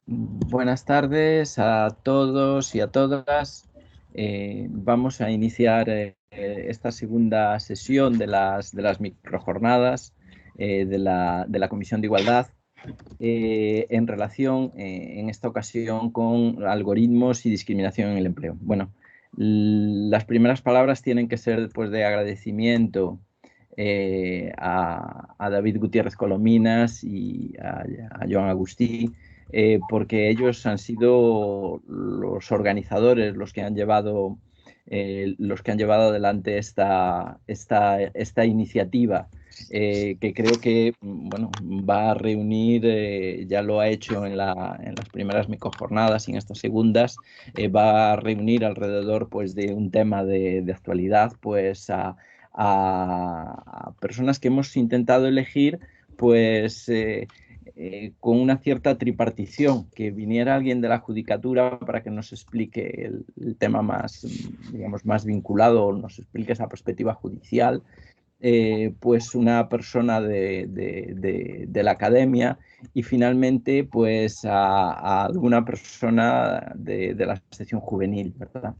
Buenas tardes a todos y a todas. Vamos a iniciar esta segunda sesión de las microjornadas de la Comisión de Igualdad en relación, en esta ocasión, con algoritmos y discriminación en el empleo. Bueno, las primeras palabras tienen que ser después de agradecimiento a David Gutiérrez Colominas y a Joan Agustí, porque ellos han sido los organizadores, los que han llevado adelante esta iniciativa, que creo que bueno, va a reunir, ya lo ha hecho en las primeras microjornadas y en estas segundas, va a reunir alrededor, pues, de un tema de actualidad, pues a personas que hemos intentado elegir, pues con una cierta tripartición, que viniera alguien de la judicatura para que nos explique el tema más, digamos, más vinculado, nos explique esa perspectiva judicial, pues una persona de la academia, y finalmente pues a alguna persona de la sección juvenil, ¿verdad?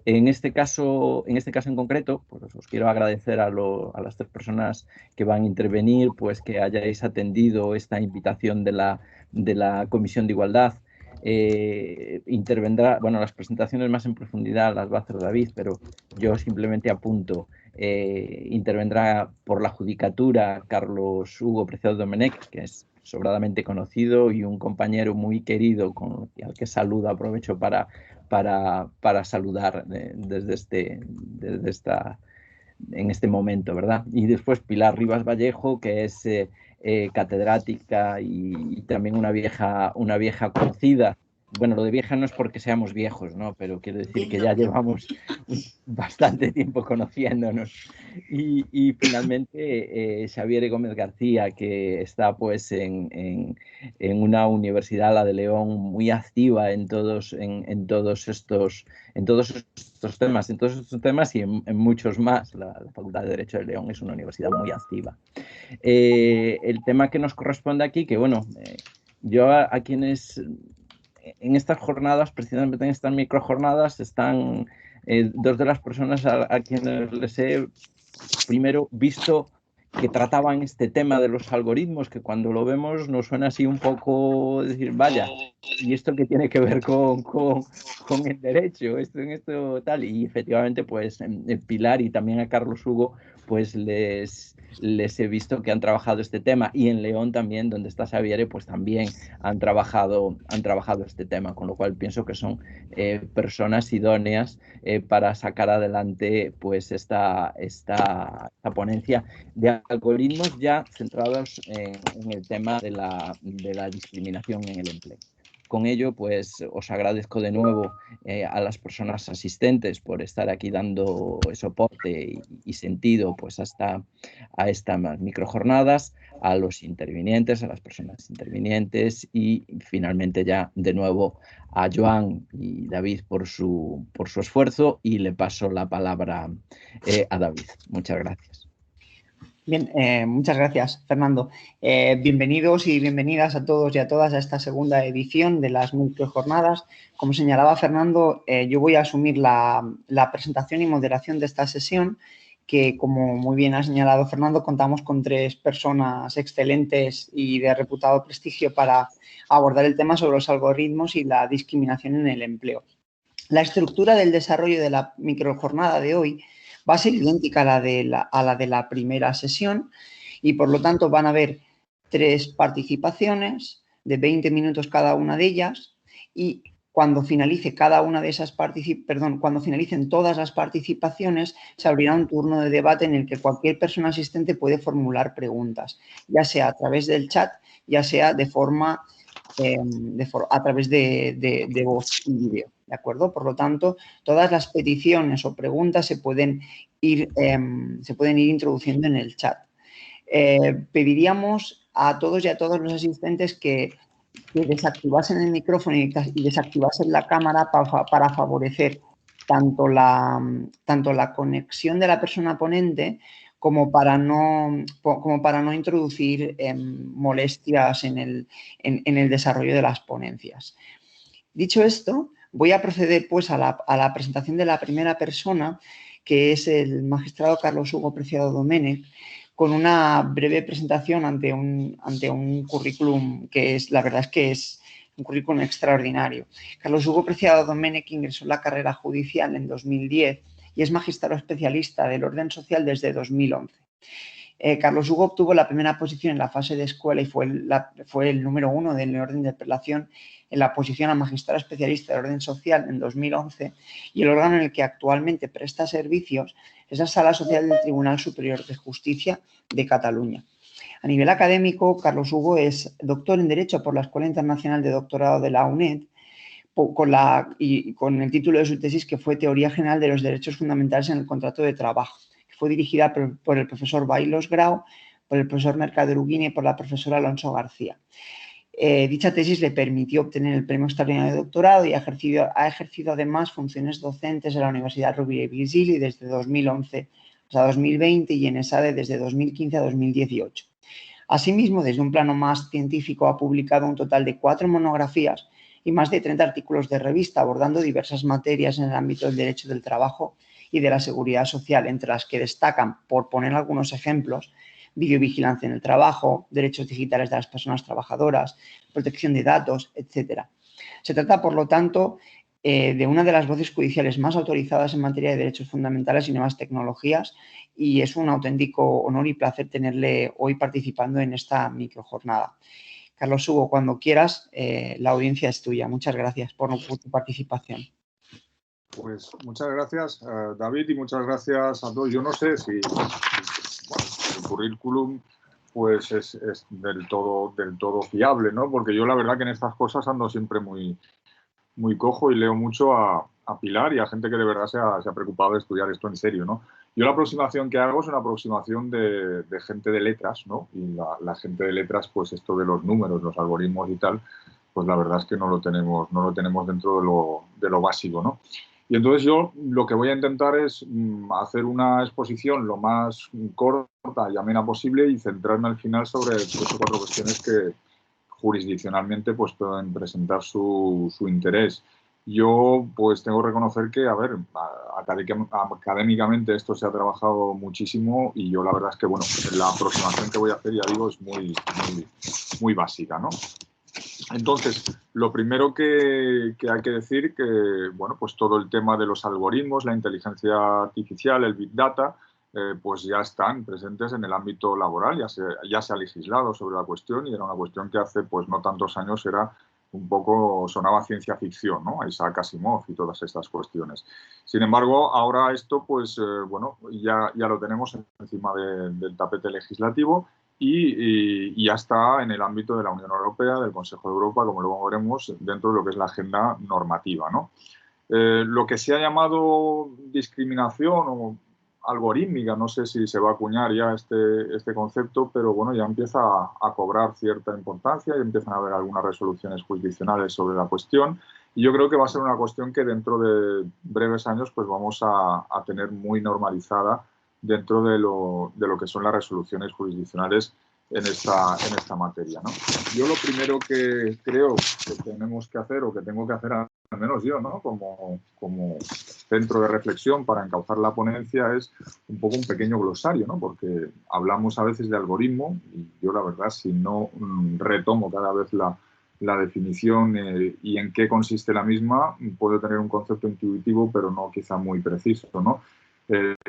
En este caso en concreto, pues os quiero agradecer a las tres personas que van a intervenir, pues que hayáis atendido esta invitación de la Comisión de Igualdad. Intervendrá, bueno, las presentaciones más en profundidad las va a hacer David, pero yo simplemente apunto. Intervendrá por la judicatura Carlos Hugo Preciado Domenech, que es sobradamente conocido y un compañero muy querido al que saludo, aprovecho para saludar en este momento, ¿verdad? Y después Pilar Rivas Vallejo, que es catedrática y también una vieja conocida. Bueno, lo de vieja no es porque seamos viejos, ¿no? Pero quiero decir que ya llevamos bastante tiempo conociéndonos. Y finalmente Xavier Gómez García, que está pues en una universidad, la de León, muy activa en todos estos temas y en muchos más. La Facultad de Derecho de León es una universidad muy activa. El tema que nos corresponde aquí, que bueno, yo a quienes en estas jornadas, precisamente en estas microjornadas, están dos de las personas a quienes les he primero visto que trataban este tema de los algoritmos, que cuando lo vemos nos suena así un poco decir, vaya, ¿y esto qué tiene que ver con el derecho? Esto tal. Y efectivamente, pues Pilar y también a Carlos Hugo, pues les he visto que han trabajado este tema, y en León también, donde está Xavier, pues también han trabajado este tema, con lo cual pienso que son personas idóneas para sacar adelante pues esta ponencia de algoritmos ya centrados en el tema de la discriminación en el empleo. Con ello, pues os agradezco de nuevo a las personas asistentes por estar aquí dando soporte y sentido, pues a estas microjornadas, a los intervinientes, a las personas intervinientes, y finalmente ya de nuevo a Joan y David por su esfuerzo, y le paso la palabra a David. Muchas gracias. Bien, muchas gracias, Fernando. Bienvenidos y bienvenidas a todos y a todas a esta segunda edición de las microjornadas. Como señalaba Fernando, yo voy a asumir la presentación y moderación de esta sesión, que, como muy bien ha señalado Fernando, contamos con tres personas excelentes y de reputado prestigio para abordar el tema sobre los algoritmos y la discriminación en el empleo. La estructura del desarrollo de la microjornada de hoy va a ser idéntica a la de la primera sesión, y por lo tanto van a haber tres participaciones de 20 minutos cada una de ellas, y cuando finalice cuando finalicen todas las participaciones, se abrirá un turno de debate en el que cualquier persona asistente puede formular preguntas, ya sea a través del chat, ya sea a través de voz y vídeo, ¿de acuerdo? Por lo tanto, todas las peticiones o preguntas se pueden ir introduciendo en el chat. Pediríamos a todos y a todos los asistentes que desactivasen el micrófono y desactivasen la cámara para favorecer tanto la conexión de la persona ponente como para no introducir molestias en el desarrollo de las ponencias. Dicho esto, voy a proceder pues a la presentación de la primera persona, que es el magistrado Carlos Hugo Preciado Domènech, con una breve presentación ante un currículum la verdad es que es un currículum extraordinario. Carlos Hugo Preciado Domènech ingresó en la carrera judicial en 2010 y es magistrado especialista del orden social desde 2011. Carlos Hugo obtuvo la primera posición en la fase de escuela y fue el número 1 del orden de prelación en la posición a magistrado especialista del orden social en 2011, y el órgano en el que actualmente presta servicios es la Sala Social del Tribunal Superior de Justicia de Cataluña. A nivel académico, Carlos Hugo es doctor en Derecho por la Escuela Internacional de Doctorado de la UNED, con el título de su tesis, que fue Teoría General de los Derechos Fundamentales en el Contrato de Trabajo. Fue dirigida por el profesor Bailos Grau, por el profesor Mercader Uguina y por la profesora Alonso García. Dicha tesis le permitió obtener el premio extraordinario de doctorado y ha ejercido además funciones docentes en la Universidad Rovira i Virgili desde 2011 hasta 2020 y en ESADE desde 2015 a 2018. Asimismo, desde un plano más científico, ha publicado un total de 4 monografías y más de 30 artículos de revista abordando diversas materias en el ámbito del derecho del trabajo y de la seguridad social, entre las que destacan, por poner algunos ejemplos, videovigilancia en el trabajo, derechos digitales de las personas trabajadoras, protección de datos, etc. Se trata, por lo tanto, de una de las voces judiciales más autorizadas en materia de derechos fundamentales y nuevas tecnologías, y es un auténtico honor y placer tenerle hoy participando en esta microjornada. Carlos Hugo, cuando quieras, la audiencia es tuya. Muchas gracias por tu participación. Pues muchas gracias, David, y muchas gracias a todos. Yo no sé si el currículum pues es del todo fiable, ¿no? Porque yo la verdad que en estas cosas ando siempre muy cojo y leo mucho a Pilar y a gente que de verdad se ha preocupado de estudiar esto en serio, ¿no? Yo la aproximación que hago es una aproximación de gente de letras, ¿no? Y la gente de letras, pues esto de los números, los algoritmos y tal, pues la verdad es que no lo tenemos dentro de lo básico, ¿no? Y entonces yo lo que voy a intentar es hacer una exposición lo más corta y amena posible y centrarme al final sobre 3 o 4 cuestiones que jurisdiccionalmente pues pueden presentar su interés. Yo pues tengo que reconocer que, a ver, académicamente esto se ha trabajado muchísimo y yo la verdad es que, bueno, la aproximación que voy a hacer, ya digo, es muy básica, ¿no? Entonces, lo primero que hay que decir que, bueno, pues todo el tema de los algoritmos, la inteligencia artificial, el Big Data, pues ya están presentes en el ámbito laboral, ya se ha legislado sobre la cuestión y era una cuestión que hace pues no tantos años era un poco, sonaba ciencia ficción, ¿no? Isaac Asimov y todas estas cuestiones. Sin embargo, ahora esto pues, bueno, ya lo tenemos encima del tapete legislativo y ya está en el ámbito de la Unión Europea, del Consejo de Europa, como luego veremos, dentro de lo que es la agenda normativa, ¿no? Lo que se ha llamado discriminación o algorítmica, no sé si se va a acuñar ya este concepto, pero bueno, ya empieza a cobrar cierta importancia y empiezan a haber algunas resoluciones jurisdiccionales sobre la cuestión y yo creo que va a ser una cuestión que dentro de breves años pues vamos a tener muy normalizada dentro de lo que son las resoluciones jurisdiccionales en esta materia, ¿no? Yo lo primero que creo que tenemos que hacer o que tengo que hacer al menos yo, ¿no? Como centro de reflexión para encauzar la ponencia es un poco un pequeño glosario, ¿no? Porque hablamos a veces de algoritmo y yo la verdad si no retomo cada vez la definición y en qué consiste la misma, puedo tener un concepto intuitivo pero no quizá muy preciso, ¿no?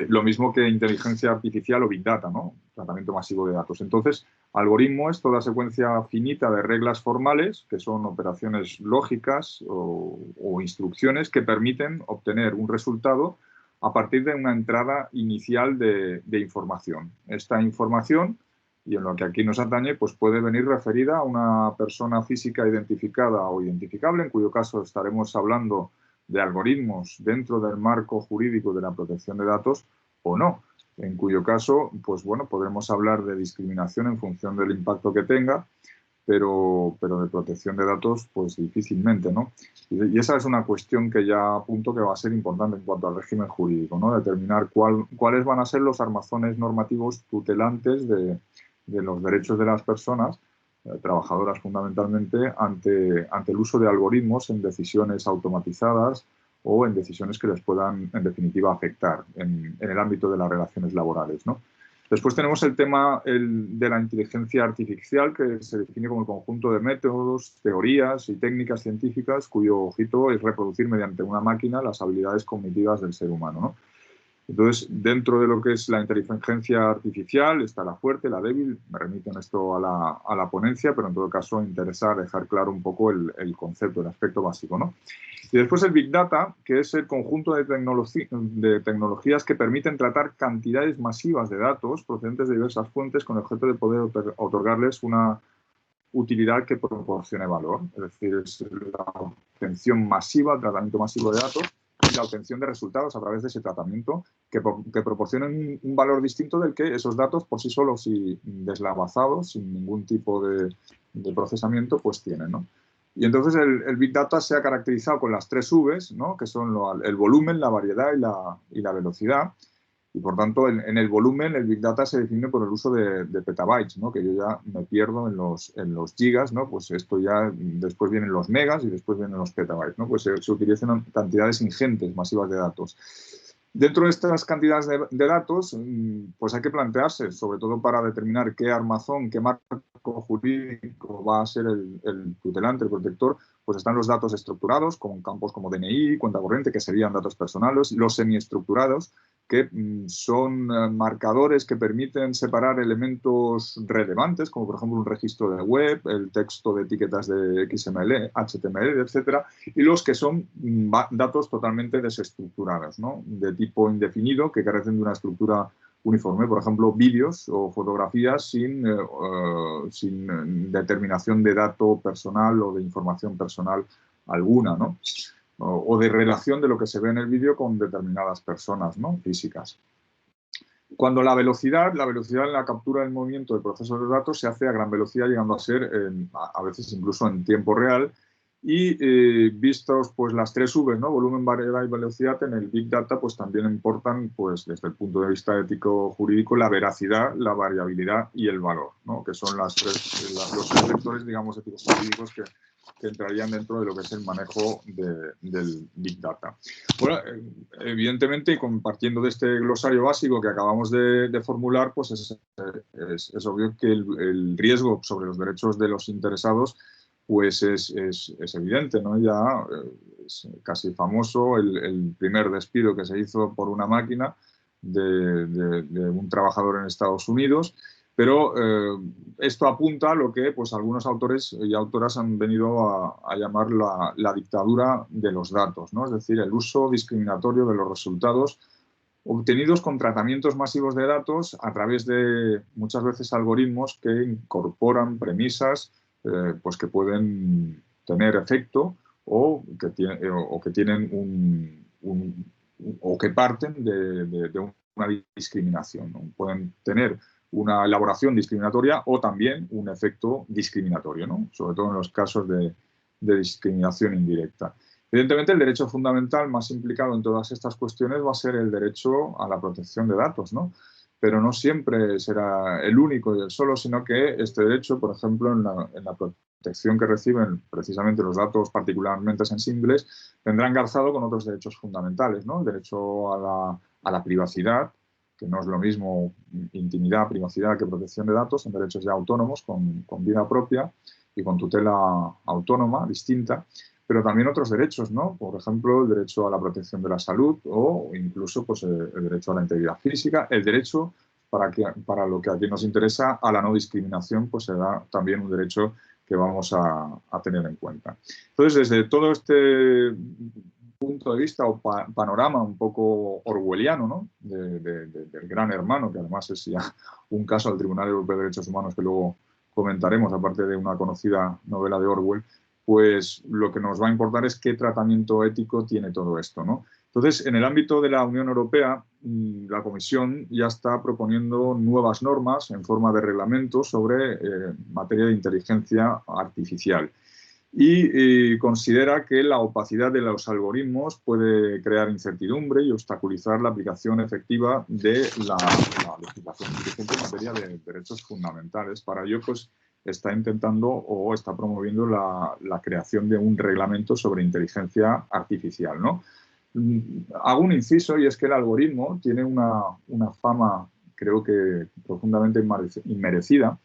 Lo mismo que inteligencia artificial o Big Data, ¿no? Tratamiento masivo de datos. Entonces, algoritmo es toda secuencia finita de reglas formales, que son operaciones lógicas o instrucciones que permiten obtener un resultado a partir de una entrada inicial de información. Esta información, y en lo que aquí nos atañe, pues puede venir referida a una persona física identificada o identificable, en cuyo caso estaremos hablando de algoritmos dentro del marco jurídico de la protección de datos o no, en cuyo caso, pues bueno, podremos hablar de discriminación en función del impacto que tenga, pero de protección de datos, pues difícilmente, ¿no? Y esa es una cuestión que ya apunto que va a ser importante en cuanto al régimen jurídico, ¿no? Determinar cuáles van a ser los armazones normativos tutelantes de los derechos de las personas, trabajadoras fundamentalmente, ante el uso de algoritmos en decisiones automatizadas o en decisiones que les puedan, en definitiva, afectar en el ámbito de las relaciones laborales, ¿no? Después tenemos el tema de la inteligencia artificial, que se define como el conjunto de métodos, teorías y técnicas científicas cuyo objeto es reproducir mediante una máquina las habilidades cognitivas del ser humano, ¿no? Entonces, dentro de lo que es la inteligencia artificial está la fuerte, la débil. Me remito en esto a la ponencia, pero en todo caso interesa dejar claro un poco el concepto, el aspecto básico, ¿no? Y después el Big Data, que es el conjunto de tecnologías que permiten tratar cantidades masivas de datos procedentes de diversas fuentes con el objeto de poder otorgarles una utilidad que proporcione valor. Es decir, es la obtención masiva, el tratamiento masivo de datos y la obtención de resultados a través de ese tratamiento que proporcionen un valor distinto del que esos datos por sí solos y deslavazados, sin ningún tipo de procesamiento, pues tienen, ¿no? Y entonces el Big Data se ha caracterizado con las 3 Vs, ¿no? Que son el volumen, la variedad y la velocidad. Y por tanto, en el volumen, el Big Data se define por el uso de petabytes, ¿no? Que yo ya me pierdo en los gigas, ¿no? Pues esto ya, después vienen los megas y después vienen los petabytes, ¿no? Pues se utilizan cantidades ingentes, masivas de datos. Dentro de estas cantidades de datos, pues hay que plantearse, sobre todo para determinar qué armazón, qué marco jurídico va a ser el tutelante, el protector, pues están los datos estructurados, con campos como DNI, cuenta corriente, que serían datos personales, los semiestructurados, que son marcadores que permiten separar elementos relevantes, como por ejemplo un registro de web, el texto de etiquetas de XML, HTML, etcétera, y los que son datos totalmente desestructurados, ¿no? De tipo indefinido, que carecen de una estructura uniforme, por ejemplo, vídeos o fotografías sin determinación de dato personal o de información personal alguna, ¿no? O de relación de lo que se ve en el vídeo con determinadas personas, ¿no? Físicas. Cuando la velocidad en la captura del movimiento de procesos de datos se hace a gran velocidad, llegando a ser a veces incluso en tiempo real, y vistos pues las 3 Vs, ¿no? Volumen, variedad y velocidad, en el Big Data pues también importan pues desde el punto de vista ético-jurídico la veracidad, la variabilidad y el valor, ¿no? Que son los 3 vectores, digamos, éticos jurídicos que entrarían dentro de lo que es el manejo del Big Data. Bueno, evidentemente, y compartiendo de este glosario básico que acabamos de formular, pues es obvio que el riesgo sobre los derechos de los interesados pues es evidente, ¿no? Ya es casi famoso el primer despido que se hizo por una máquina de un trabajador en Estados Unidos, pero esto apunta a lo que pues, algunos autores y autoras han venido a llamar la dictadura de los datos, ¿no? Es decir, el uso discriminatorio de los resultados obtenidos con tratamientos masivos de datos a través de muchas veces algoritmos que incorporan premisas pues que pueden tener efecto o que tienen o que parten de una discriminación, ¿no? Pueden tener una elaboración discriminatoria o también un efecto discriminatorio, ¿no? Sobre todo en los casos de discriminación indirecta. Evidentemente, el derecho fundamental más implicado en todas estas cuestiones va a ser el derecho a la protección de datos, ¿no? Pero no siempre será el único y el solo, sino que este derecho, por ejemplo, en la protección que reciben precisamente los datos particularmente sensibles, vendrá engarzado con otros derechos fundamentales, ¿no? El derecho a la privacidad, que no es lo mismo intimidad, privacidad que protección de datos, son derechos ya autónomos, con vida propia y con tutela autónoma, distinta, pero también otros derechos, ¿no? Por ejemplo, el derecho a la protección de la salud o incluso pues, el derecho a la integridad física, el derecho, para lo que aquí nos interesa, a la no discriminación, pues será también un derecho que vamos a tener en cuenta. Entonces, desde todo este punto de vista o panorama un poco orwelliano, ¿no? Del gran hermano, que además es ya un caso al Tribunal Europeo de Derechos Humanos que luego comentaremos, aparte de una conocida novela de Orwell, pues lo que nos va a importar es qué tratamiento ético tiene todo esto, ¿no? Entonces, en el ámbito de la Unión Europea, la Comisión ya está proponiendo nuevas normas en forma de reglamentos sobre materia de inteligencia artificial. Y considera que la opacidad de los algoritmos puede crear incertidumbre y obstaculizar la aplicación efectiva de la legislación vigente en materia de derechos fundamentales. Para ello, pues, está intentando o está promoviendo la creación de un reglamento sobre inteligencia artificial, ¿no? Hago un inciso, y es que el algoritmo tiene una fama, creo que profundamente inmerecida,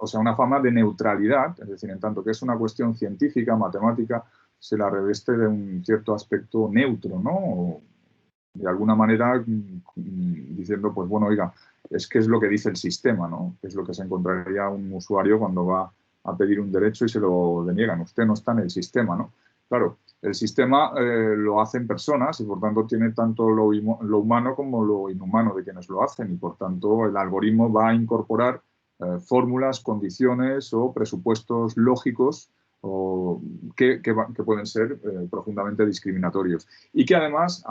o sea, una fama de neutralidad, es decir, en tanto que es una cuestión científica, matemática, se la reveste de un cierto aspecto neutro, ¿no? De alguna manera diciendo, pues bueno, oiga, es que es lo que dice el sistema, ¿no? Es lo que se encontraría un usuario cuando va a pedir un derecho y se lo deniegan. Usted no está en el sistema, ¿no? Claro, el sistema lo hacen personas y por tanto tiene tanto lo humano como lo inhumano de quienes lo hacen, y por tanto el algoritmo va a incorporar fórmulas, condiciones o presupuestos lógicos que pueden ser profundamente discriminatorios. Y que además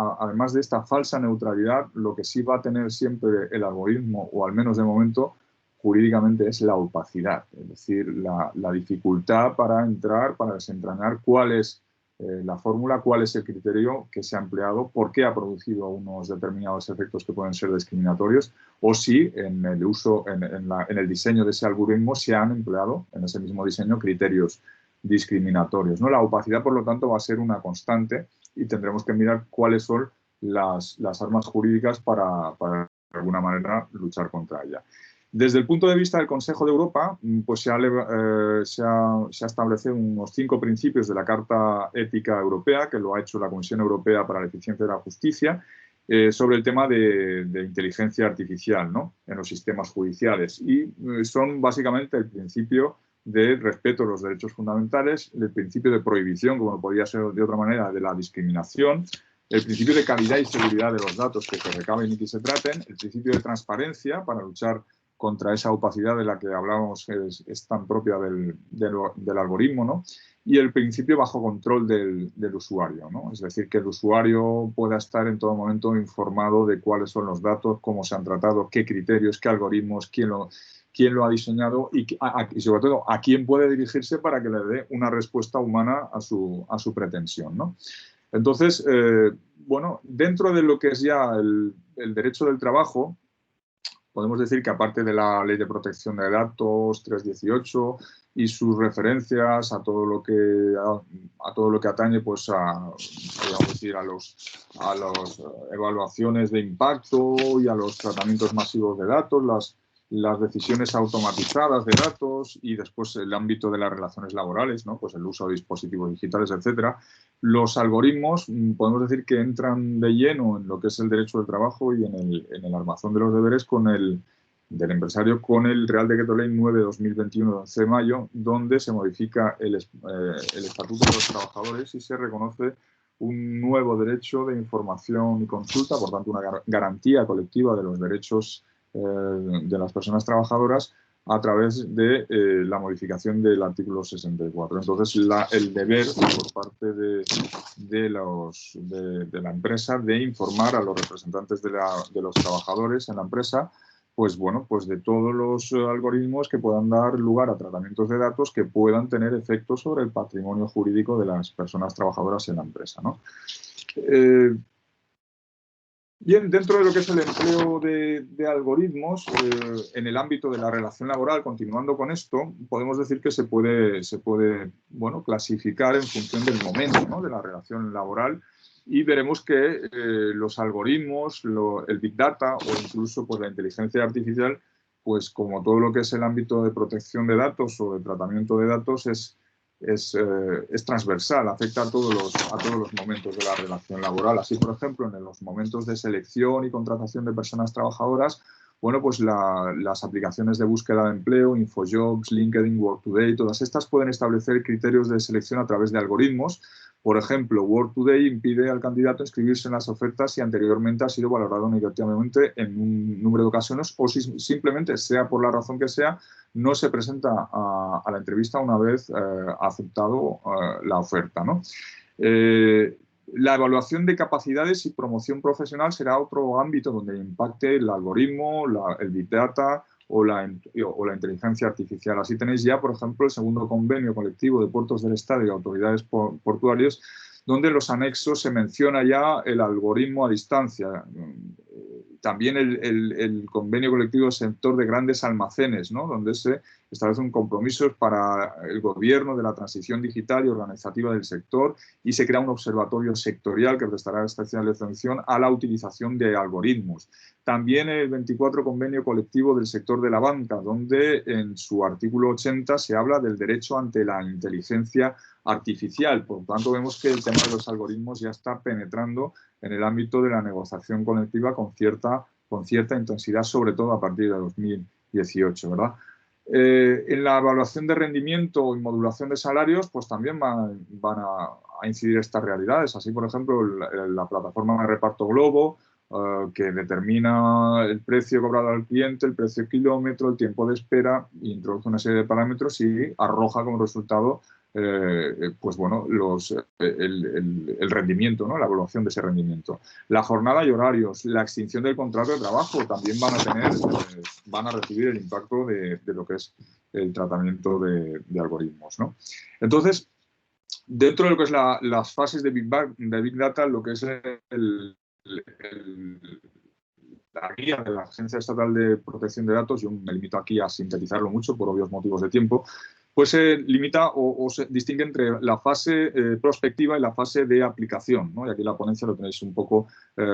de esta falsa neutralidad, lo que sí va a tener siempre el algoritmo, o al menos de momento, jurídicamente, es la opacidad, es decir, la dificultad para entrar, para desentrañar cuál es la fórmula, cuál es el criterio que se ha empleado, por qué ha producido unos determinados efectos que pueden ser discriminatorios, o si en el uso, en el diseño de ese algoritmo se han empleado en ese mismo diseño criterios discriminatorios, ¿no? La opacidad, por lo tanto, va a ser una constante y tendremos que mirar cuáles son las armas jurídicas para de alguna manera luchar contra ella. Desde el punto de vista del Consejo de Europa, pues se ha establecido unos 5 principios de la Carta Ética Europea, que lo ha hecho la Comisión Europea para la Eficiencia de la Justicia, sobre el tema de inteligencia artificial, ¿no?, en los sistemas judiciales. Y son básicamente el principio de respeto a los derechos fundamentales, el principio de prohibición, como no podía ser de otra manera, de la discriminación, el principio de calidad y seguridad de los datos que se recaben y que se traten, el principio de transparencia para luchar contra esa opacidad de la que hablábamos, es tan propia del algoritmo, ¿no?, y el principio bajo control del usuario, ¿no? Es decir, que el usuario pueda estar en todo momento informado de cuáles son los datos, cómo se han tratado, qué criterios, qué algoritmos, quién lo ha diseñado y sobre todo a quién puede dirigirse para que le dé una respuesta humana a su pretensión, ¿no? Entonces, bueno, dentro de lo que es ya el derecho del trabajo, podemos decir que aparte de la Ley de Protección de Datos 318 y sus referencias a todo lo que atañe, pues podríamos decir, a las evaluaciones de impacto y a los tratamientos masivos de datos, las decisiones automatizadas de datos, y después el ámbito de las relaciones laborales, ¿no?, pues el uso de dispositivos digitales, etcétera. Los algoritmos, podemos decir que entran de lleno en lo que es el derecho del trabajo y en el armazón de los deberes del empresario con el Real Decreto Ley 9/2021 de 11 de mayo, donde se modifica el Estatuto de los Trabajadores y se reconoce un nuevo derecho de información y consulta, por tanto una garantía colectiva de los derechos de las personas trabajadoras a través de la modificación del artículo 64. Entonces, el deber por parte de la empresa de informar a los representantes de los trabajadores en la empresa, pues bueno, pues de todos los algoritmos que puedan dar lugar a tratamientos de datos que puedan tener efectos sobre el patrimonio jurídico de las personas trabajadoras en la empresa, ¿no? Bien, dentro de lo que es el empleo de algoritmos, en el ámbito de la relación laboral, continuando con esto, podemos decir que se puede bueno, clasificar en función del momento, ¿no?, de la relación laboral, y veremos que los algoritmos, el Big Data o incluso pues, la inteligencia artificial, pues como todo lo que es el ámbito de protección de datos o de tratamiento de datos es transversal, afecta a todos los momentos de la relación laboral. Así, por ejemplo, en los momentos de selección y contratación de personas trabajadoras, bueno, pues las aplicaciones de búsqueda de empleo, InfoJobs, LinkedIn, Work2Day, todas estas pueden establecer criterios de selección a través de algoritmos. Por ejemplo, Work2Day impide al candidato inscribirse en las ofertas si anteriormente ha sido valorado negativamente en un número de ocasiones o si simplemente, sea por la razón que sea, no se presenta a la entrevista una vez aceptado la oferta, ¿no? La evaluación de capacidades y promoción profesional será otro ámbito donde impacte el algoritmo, el Big Data o la inteligencia artificial. Así tenéis ya, por ejemplo, el segundo convenio colectivo de puertos del Estado y autoridades portuarias, donde en los anexos se menciona ya el algoritmo a distancia. También el convenio colectivo del sector de grandes almacenes, ¿no? Donde se establecen compromisos para el gobierno de la transición digital y organizativa del sector, y se crea un observatorio sectorial que prestará especial atención a la utilización de algoritmos. También el 24 convenio colectivo del sector de la banca, donde en su artículo 80 se habla del derecho ante la inteligencia artificial. Por lo tanto, vemos que el tema de los algoritmos ya está penetrando en el ámbito de la negociación colectiva con cierta intensidad, sobre todo a partir de 2018, ¿verdad? En la evaluación de rendimiento y modulación de salarios, pues también van a incidir estas realidades. Así, por ejemplo, la plataforma de reparto Globo, que determina el precio cobrado al cliente, el precio kilómetro, el tiempo de espera, e introduce una serie de parámetros y arroja como resultado pues bueno, el rendimiento, ¿no? La evaluación de ese rendimiento. La jornada y horarios, la extinción del contrato de trabajo también van a recibir el impacto de lo que es el tratamiento de algoritmos, ¿no? Entonces, dentro de lo que es las fases de Big Data, lo que es la guía de la Agencia Estatal de Protección de Datos, yo me limito aquí a sintetizarlo mucho por obvios motivos de tiempo, pues se limita o se distingue entre la fase prospectiva y la fase de aplicación, ¿no? Y aquí la ponencia lo tenéis un poco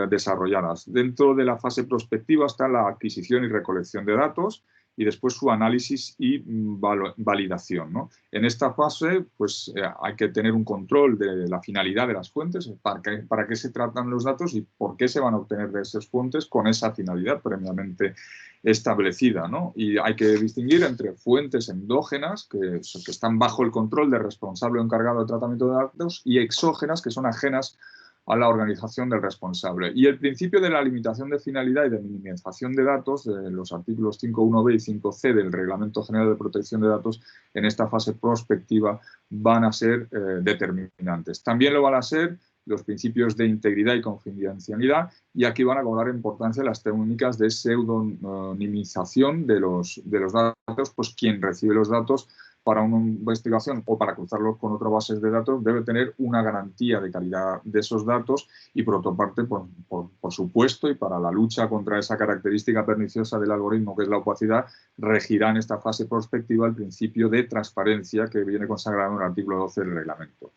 desarrolladas. Dentro de la fase prospectiva está la adquisición y recolección de datos y después su análisis y validación, ¿no? En esta fase pues, hay que tener un control de la finalidad de las fuentes, para qué se tratan los datos y por qué se van a obtener de esas fuentes con esa finalidad previamente establecida, ¿no? Y hay que distinguir entre fuentes endógenas, que están bajo el control del responsable o encargado de tratamiento de datos, y exógenas, que son ajenas a la organización del responsable. Y el principio de la limitación de finalidad y de minimización de datos, de los artículos 5.1b y 5c del Reglamento General de Protección de Datos, en esta fase prospectiva van a ser determinantes. También lo van a ser los principios de integridad y confidencialidad, y aquí van a cobrar importancia las técnicas de pseudonimización de los datos, pues quien recibe los datos para una investigación o para cruzarlos con otras bases de datos debe tener una garantía de calidad de esos datos, y por otra parte, por supuesto, y para la lucha contra esa característica perniciosa del algoritmo que es la opacidad, regirá en esta fase prospectiva el principio de transparencia que viene consagrado en el artículo 12 del reglamento.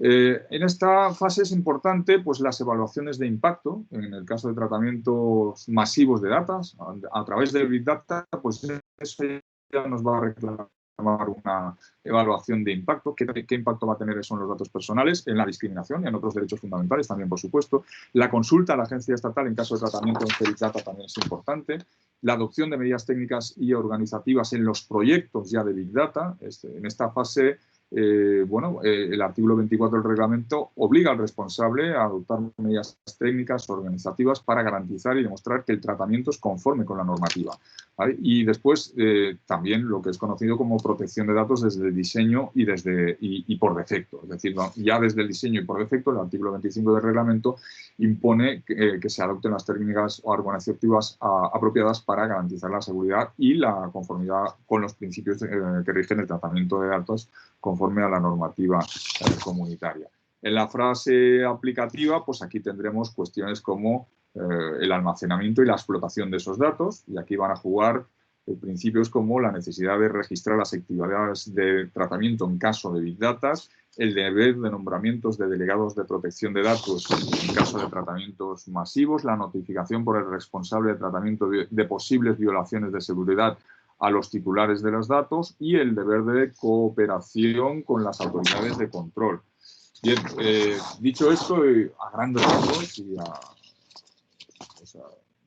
En esta fase es importante pues, las evaluaciones de impacto. En el caso de tratamientos masivos de datos, a través del Big Data, pues eso ya nos va a reclamar una evaluación de impacto. ¿Qué impacto va a tener eso en los datos personales, en la discriminación y en otros derechos fundamentales también, por supuesto? La consulta a la agencia estatal en caso de tratamiento de Big Data también es importante. La adopción de medidas técnicas y organizativas en los proyectos ya de Big Data. En esta fase, el artículo 24 del reglamento obliga al responsable a adoptar medidas técnicas organizativas para garantizar y demostrar que el tratamiento es conforme con la normativa, ¿vale? Y después también lo que es conocido como protección de datos desde el diseño y por defecto. Es decir, ya desde el diseño y por defecto, el artículo 25 del reglamento impone que se adopten las técnicas organizativas apropiadas para garantizar la seguridad y la conformidad con los principios que rigen el tratamiento de datos conforme a la normativa comunitaria. En la fase aplicativa, pues aquí tendremos cuestiones como el almacenamiento y la explotación de esos datos, y aquí van a jugar principios como la necesidad de registrar las actividades de tratamiento en caso de Big Data, el deber de nombramientos de delegados de protección de datos en caso de tratamientos masivos, la notificación por el responsable de tratamiento de posibles violaciones de seguridad a los titulares de los datos, y el deber de cooperación con las autoridades de control. Bien, dicho esto, a grandes rasgos y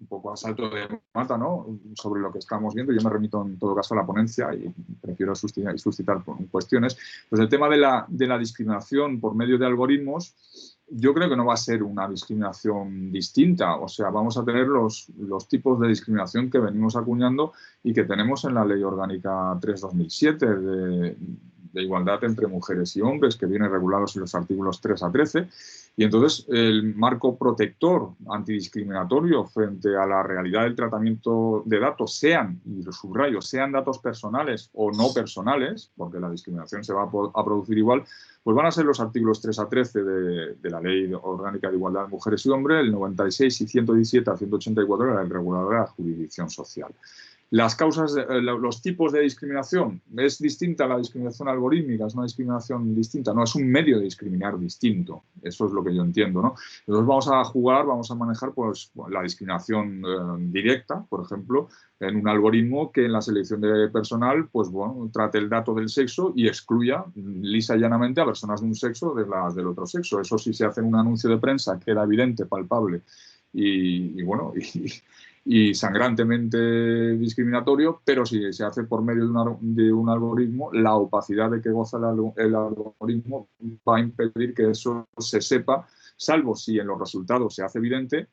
un poco a salto de mata, ¿no?, sobre lo que estamos viendo, yo me remito en todo caso a la ponencia y prefiero suscitar cuestiones. Pues el tema de la discriminación por medio de algoritmos, yo creo que no va a ser una discriminación distinta. O sea, vamos a tener los tipos de discriminación que venimos acuñando y que tenemos en la Ley Orgánica 3/2007 de igualdad entre mujeres y hombres, que viene regulados en los artículos 3 a 13, y entonces el marco protector antidiscriminatorio frente a la realidad del tratamiento de datos, sean, y lo subrayo, sean datos personales o no personales, porque la discriminación se va a producir igual, pues van a ser los artículos 3 a 13 de la Ley Orgánica de Igualdad de Mujeres y Hombres, el 96 y 117 a 184 de la Reguladora de la Jurisdicción Social. Las causas, los tipos de discriminación, ¿es distinta la discriminación algorítmica? ¿Es una discriminación distinta? No, es un medio de discriminar distinto. Eso es lo que yo entiendo, ¿no? Entonces vamos a jugar, vamos a manejar pues, la discriminación directa, por ejemplo, en un algoritmo que en la selección de personal, pues bueno, trate el dato del sexo y excluya lisa y llanamente a personas de un sexo de las del otro sexo. Eso sí se hace en un anuncio de prensa, queda evidente, palpable y sangrantemente discriminatorio, pero si se hace por medio de un algoritmo, la opacidad de que goza el algoritmo va a impedir que eso se sepa, salvo si en los resultados se hace evidente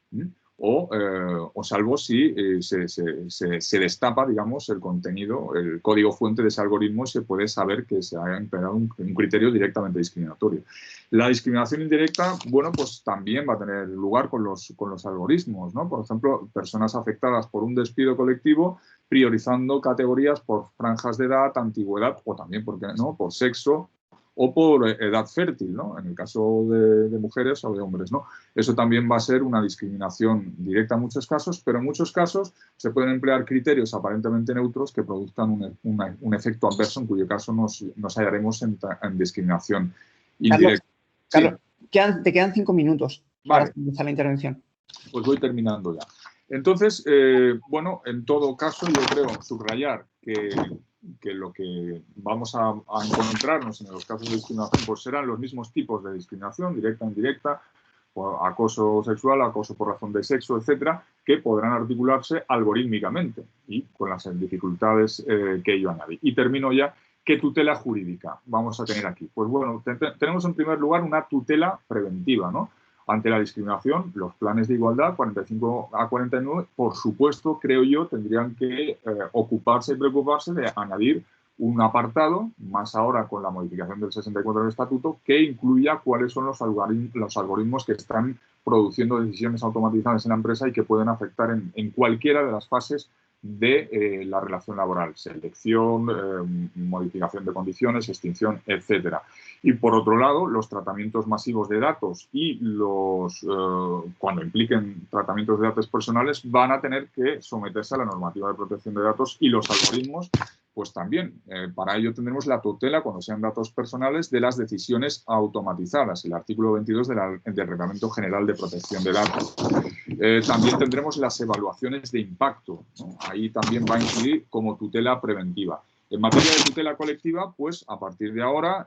o salvo si se destapa, digamos, el contenido, el código fuente de ese algoritmo, y se puede saber que se ha empleado un criterio directamente discriminatorio. La discriminación indirecta, bueno, pues también va a tener lugar con los algoritmos, ¿no? Por ejemplo, personas afectadas por un despido colectivo priorizando categorías por franjas de edad, antigüedad o también, ¿por qué no?, por sexo o por edad fértil, ¿no?, en el caso de mujeres o de hombres, ¿no? Eso también va a ser una discriminación directa en muchos casos, pero en muchos casos se pueden emplear criterios aparentemente neutros que produzcan un efecto adverso, en cuyo caso nos hallaremos en discriminación indirecta. Carlos, te quedan 5 minutos para empezar la intervención. Pues voy terminando ya. Entonces, bueno, en todo caso, yo creo subrayar que lo que vamos a encontrarnos en los casos de discriminación pues serán los mismos tipos de discriminación, directa, indirecta, acoso sexual, acoso por razón de sexo, etcétera, que podrán articularse algorítmicamente y con las dificultades que ello añade. Y termino ya. ¿Qué tutela jurídica vamos a tener aquí? Pues bueno, tenemos en primer lugar una tutela preventiva, ¿no? Ante la discriminación, los planes de igualdad 45 a 49, por supuesto, creo yo, tendrían que ocuparse y preocuparse de añadir un apartado, más ahora con la modificación del 64 del Estatuto, que incluya cuáles son los algoritmos que están produciendo decisiones automatizadas en la empresa y que pueden afectar en cualquiera de las fases de la relación laboral, selección, modificación de condiciones, extinción, etcétera. Y por otro lado, los tratamientos masivos de datos y cuando impliquen tratamientos de datos personales van a tener que someterse a la normativa de protección de datos y los algoritmos, pues también. Para ello tendremos la tutela, cuando sean datos personales, de las decisiones automatizadas, el artículo 22 del Reglamento General de Protección de Datos. También tendremos las evaluaciones de impacto, ¿no? Ahí también va a incidir como tutela preventiva. En materia de tutela colectiva, pues a partir de ahora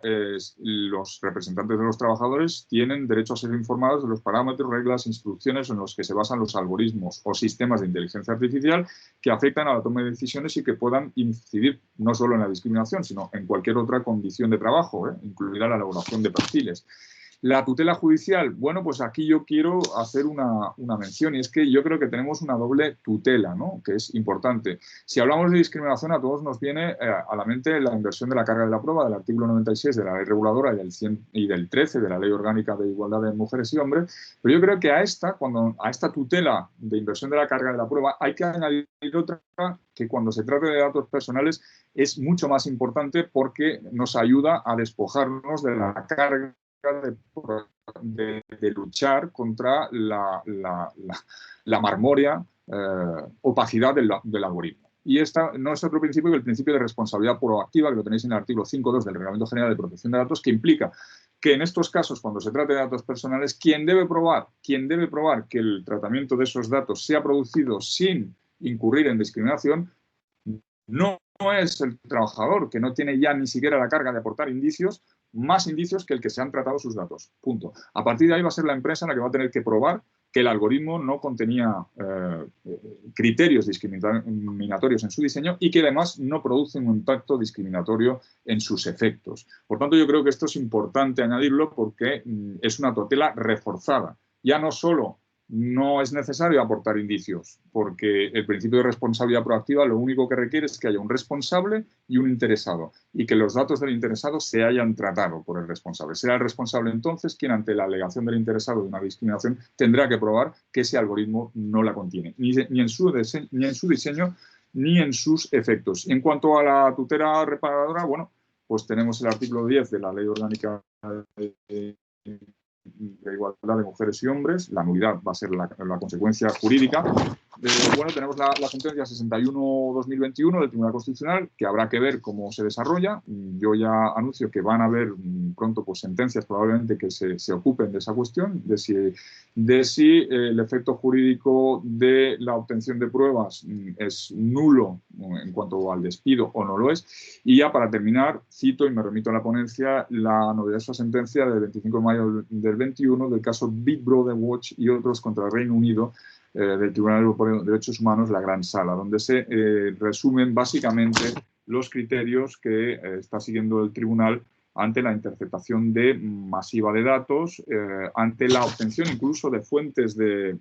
los representantes de los trabajadores tienen derecho a ser informados de los parámetros, reglas, instrucciones en los que se basan los algoritmos o sistemas de inteligencia artificial que afectan a la toma de decisiones y que puedan incidir no solo en la discriminación, sino en cualquier otra condición de trabajo, incluida la elaboración de perfiles. La tutela judicial, bueno, pues aquí yo quiero hacer una mención, y es que yo creo que tenemos una doble tutela, ¿no?, que es importante. Si hablamos de discriminación, a todos nos viene a la mente la inversión de la carga de la prueba del artículo 96 de la Ley Reguladora y del 13 de la Ley Orgánica de Igualdad de Mujeres y Hombres, pero yo creo que a esta tutela de inversión de la carga de la prueba hay que añadir otra que cuando se trata de datos personales es mucho más importante, porque nos ayuda a despojarnos de la carga de luchar contra la marmórea opacidad del algoritmo. Y esta no es otro principio que el principio de responsabilidad proactiva, que lo tenéis en el artículo 5.2 del Reglamento General de Protección de Datos, que implica que en estos casos, cuando se trate de datos personales, quien debe probar que el tratamiento de esos datos se ha producido sin incurrir en discriminación, no es el trabajador, que no tiene ya ni siquiera la carga de aportar indicios, más indicios que el que se han tratado sus datos. Punto. A partir de ahí va a ser la empresa la que va a tener que probar que el algoritmo no contenía criterios discriminatorios en su diseño y que además no produce un impacto discriminatorio en sus efectos. Por tanto, yo creo que esto es importante añadirlo, porque es una tutela reforzada, ya no solo no es necesario aportar indicios, porque el principio de responsabilidad proactiva lo único que requiere es que haya un responsable y un interesado, y que los datos del interesado se hayan tratado por el responsable. Será el responsable entonces quien, ante la alegación del interesado de una discriminación, tendrá que probar que ese algoritmo no la contiene, ni en su diseño, ni en sus efectos. En cuanto a la tutela reparadora, bueno, pues tenemos el artículo 10 de la Ley Orgánica de igualdad de mujeres y hombres. La nulidad va a ser la consecuencia jurídica. Bueno, tenemos la sentencia 61/2021 del Tribunal Constitucional, que habrá que ver cómo se desarrolla. Yo ya anuncio que van a haber pronto pues, sentencias probablemente que se ocupen de esa cuestión, de si el efecto jurídico de la obtención de pruebas es nulo en cuanto al despido o no lo es. Y ya para terminar, cito y me remito a la ponencia la novedosa sentencia del 25 de mayo del 21 del caso Big Brother Watch y otros contra el Reino Unido, del Tribunal Europeo de Derechos Humanos, la Gran Sala, donde se resumen básicamente los criterios que está siguiendo el tribunal ante la interceptación masiva de datos, ante la obtención incluso de fuentes de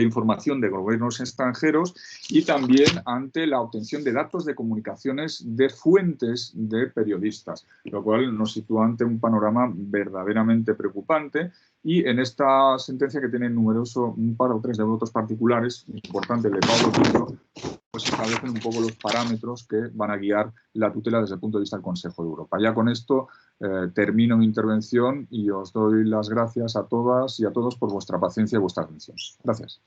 información de gobiernos extranjeros y también ante la obtención de datos de comunicaciones de fuentes de periodistas, lo cual nos sitúa ante un panorama verdaderamente preocupante. Y en esta sentencia, que tiene un par o tres de votos particulares, importante el de Pablo Pinto, pues establecen un poco los parámetros que van a guiar la tutela desde el punto de vista del Consejo de Europa. Ya con esto termino mi intervención y os doy las gracias a todas y a todos por vuestra paciencia y vuestra atención. Gracias.